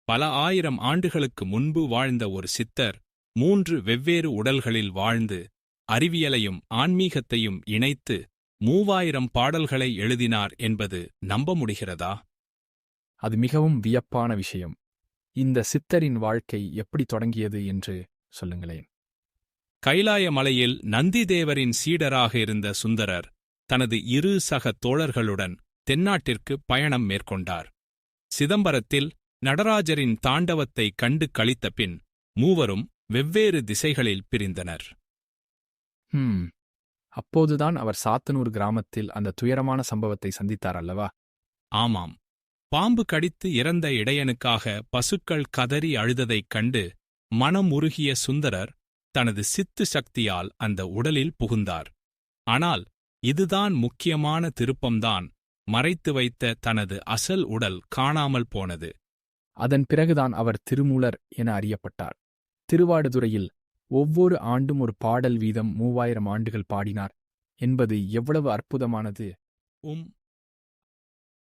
பல ஆயிரம் ஆண்டுகளுக்கு முன்பு வாழ்ந்த ஒரு சித்தர் 3 வெவ்வேறு உடல்களில் வாழ்ந்து அறிவியலையும் ஆன்மீகத்தையும் இணைத்து 3000 பாடல்களை எழுதினார் என்பது நம்ப முடிகிறதா? அது மிகவும் வியப்பான விஷயம். இந்த சித்தரின் வாழ்க்கை எப்படி தொடங்கியது என்று சொல்லுங்களேன். கைலாய மலையில் நந்திதேவரின் சீடராக இருந்த சுந்தரர் தனது 2 சக தோழர்களுடன் தென்னாட்டிற்கு பயணம் மேற்கொண்டார். சிதம்பரத்தில் நடராஜரின் தாண்டவத்தைக் கண்டு களித்த பின் மூவரும் வெவ்வேறு திசைகளில் பிரிந்தனர். அப்போதுதான் அவர் சாத்தனூர் கிராமத்தில் அந்த துயரமான சம்பவத்தை சந்தித்தார் அல்லவா? ஆமாம். பாம்பு கடித்து இறந்த இடையனுக்காக பசுக்கள் கதறி அழுததைக் கண்டு மனம் உருகிய சுந்தரர் தனது சித்து சக்தியால் அந்த உடலில் புகுந்தார். ஆனால் இதுதான் முக்கியமான திருப்பம்தான். மறைத்து வைத்த தனது அசல் உடல் காணாமல் போனது. அதன் பிறகுதான் அவர் திருமூலர் என அறியப்பட்டார். திருவாடுதுறையில் ஒவ்வொரு ஆண்டும் ஒரு பாடல் வீதம் 3000 ஆண்டுகள் பாடினார் என்பது எவ்வளவு அற்புதமானது!